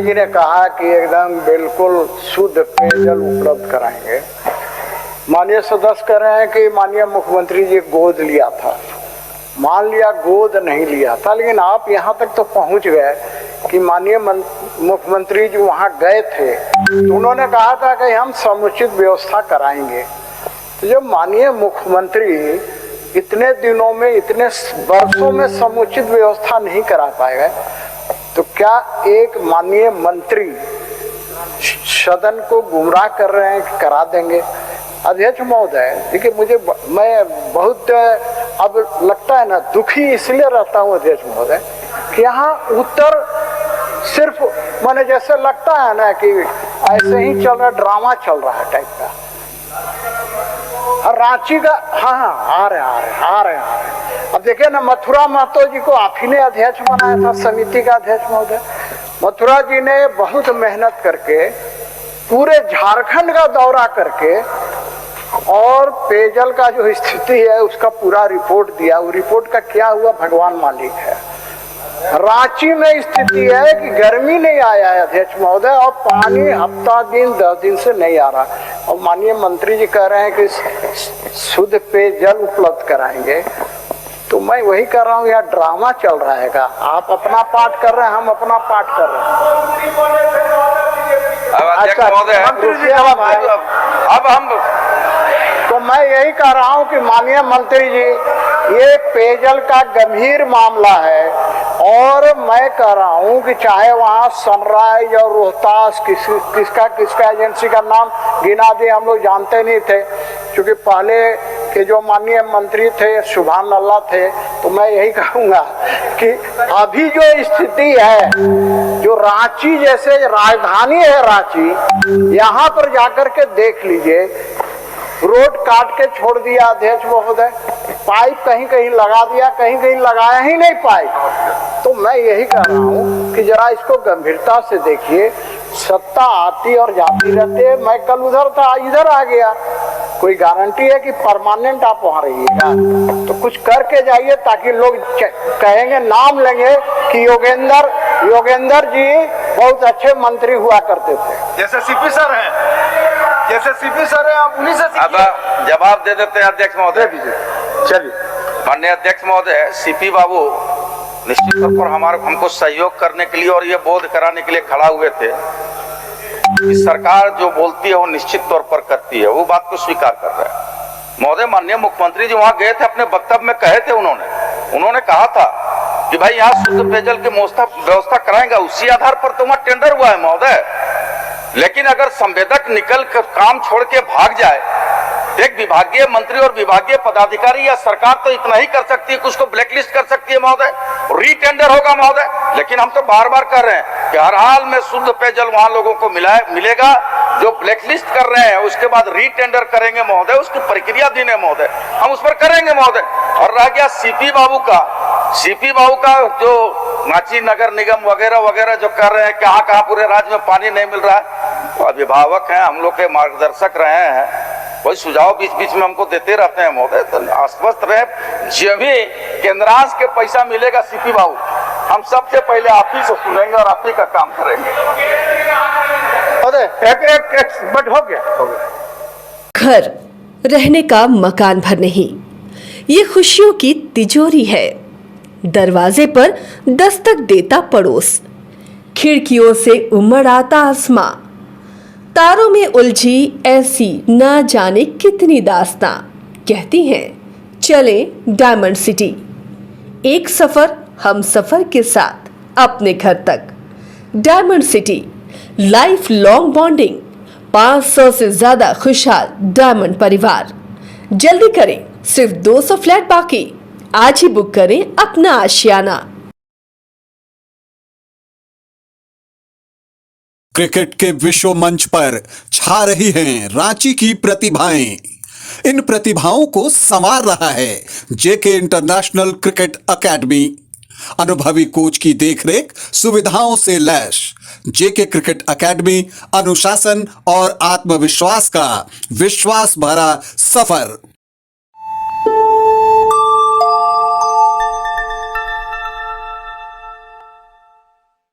जी ने कहा कि एकदम बिल्कुल शुद्ध पेयजल उपलब्ध कराएंगे। माननीय सदस्य कह रहे हैं कि माननीय मुख्यमंत्री जी गोद लिया था। मान लिया गोद नहीं लिया था, लेकिन आप यहाँ तक तो पहुँच गए कि माननीय मुख्यमंत्री जी वहाँ गए थे तो उन्होंने कहा था कि हम समुचित व्यवस्था कराएंगे। तो जब माननीय मुख्यमंत्री इतने दिनों में, इतने वर्षों में समुचित व्यवस्था नहीं करा पाएगा, तो क्या एक माननीय मंत्री सदन को गुमराह कर रहे हैं कि करा देंगे? अध्यक्ष महोदय, देखिए मैं बहुत अब लगता है ना, दुखी इसलिए रहता हूँ अध्यक्ष महोदय कि यहाँ उत्तर सिर्फ माने जैसे लगता है ना कि ऐसे ही चल रहा, ड्रामा चल रहा है टाइप का। और रांची का हाँ आ रहे। अब देखिए ना, मथुरा महतो जी को आप ही ने अध्यक्ष बनाया था समिति का अध्यक्ष महोदय। मथुरा जी ने बहुत मेहनत करके पूरे झारखंड का दौरा करके और पेयजल का जो स्थिति है उसका पूरा रिपोर्ट दिया। वो रिपोर्ट का क्या हुआ भगवान मालिक है। रांची में स्थिति है कि गर्मी नहीं आया है अध्यक्ष महोदय, और पानी हफ्ता दिन 10 दिन से नहीं आ रहा। और माननीय मंत्री जी कह रहे हैं कि शुद्ध पेयजल उपलब्ध कराएंगे। तो मैं वही कर रहा हूँ, यार ड्रामा चल रहा है। आप अपना पाठ कर रहे हैं, हम अपना पाठ कर रहे हैं। अब हम तो मैं यही कह रहा हूं कि माननीय मंत्री जी, ये पेयजल का गंभीर मामला है। और मैं कह रहा हूं कि चाहे वहां सनराइज और रोहतास किसका एजेंसी का नाम गिना दिए, हम लोग जानते नहीं थे, क्योंकि पहले के जो माननीय मंत्री थे सुभान अल्लाह थे। तो मैं यही कहूंगा कि अभी जो स्थिति है, जो रांची जैसे राजधानी है रांची, यहाँ पर जाकर के देख लीजिए, रोड काट के छोड़ दिया अध्यक्ष महोदय, पाइप कहीं कहीं लगा दिया, कहीं कहीं लगाया ही नहीं पाइप। तो मैं यही कह रहा हूँ कि जरा इसको गंभीरता से देखिए। सत्ता आती और जाती रहती है। मैं कल उधर था, इधर आ गया। कोई गारंटी है कि परमानेंट आप वहाँ रहिएगा? तो कुछ करके जाइए ताकि लोग कहेंगे, नाम लेंगे कि योगेंद्र जी बहुत अच्छे मंत्री हुआ करते थे। जैसे सीपी सर हैं, आप उन्हीं से सीखिए। जवाब दे देते हैं अध्यक्ष महोदय। चलिए माननीय अध्यक्ष महोदय, सीपी बाबू निश्चित तौर पर हमको सहयोग करने के लिए और ये बोध कराने के लिए खड़ा हुए थे कि सरकार जो बोलती है वो निश्चित तौर पर करती है। वो बात को स्वीकार कर रहे हैं महोदय। माननीय मुख्यमंत्री जी वहां गए थे, अपने वक्तव्य में कहे थे, उन्होंने कहा था कि भाई यहाँ शुद्ध पेयजल की व्यवस्था कराएंगे। उसी आधार पर तो वहां टेंडर हुआ है महोदय। लेकिन अगर संवेदक निकल कर काम छोड़ के भाग जाए, एक विभागीय मंत्री और विभागीय पदाधिकारी या सरकार तो इतना ही कर सकती है कि उसको ब्लैकलिस्ट कर सकती है महोदय, रीटेंडर होगा महोदय। लेकिन हम तो बार बार कर रहे हैं कि हर हाल में शुद्ध पेयजल वहां लोगों को मिलेगा। जो ब्लैकलिस्ट कर रहे हैं उसके बाद रीटेंडर करेंगे महोदय, उसकी प्रक्रिया दिन है महोदय, हम उस पर करेंगे महोदय। और रह गया सीपी बाबू का जो रांची नगर निगम वगैरह जो कर रहे हैं, कहाँ पूरे राज्य में पानी नहीं मिल रहा है। तो अभिभावक हैं, हम लोग के मार्गदर्शक रहे हैं, कोई सुझाव बीच बीच में हमको देते रहते हैं महोदय। तो आश्वस्त रहे, जब भी केंद्रांश के पैसा मिलेगा सीपी बाबू, हम सबसे पहले आप ही से सुनेंगे और आप ही का काम करेंगे। बट हो गया। घर रहने का मकान भर नहीं, ये खुशियों की तिजोरी है। दरवाजे पर दस्तक देता पड़ोस, खिड़कियों से उमड़ आता आसमां, तारों में उलझी ऐसी न जाने कितनी दास्तां। कहती हैं चले डायमंड सिटी, एक सफर हम सफर के साथ अपने घर तक। Diamond city, life long bonding, 500 से ज्यादा खुशहाल डायमंड परिवार। जल्दी करें, सिर्फ 200 फ्लैट बाकी। आज ही बुक करें अपना आशियाना। क्रिकेट के विश्व मंच पर छा रही हैं रांची की प्रतिभाएं। इन प्रतिभाओं को संवार रहा है जेके इंटरनेशनल क्रिकेट एकेडमी। अनुभवी कोच की देखरेख, सुविधाओं से लैस जेके क्रिकेट एकेडमी अनुशासन और आत्मविश्वास का विश्वास भरा सफर।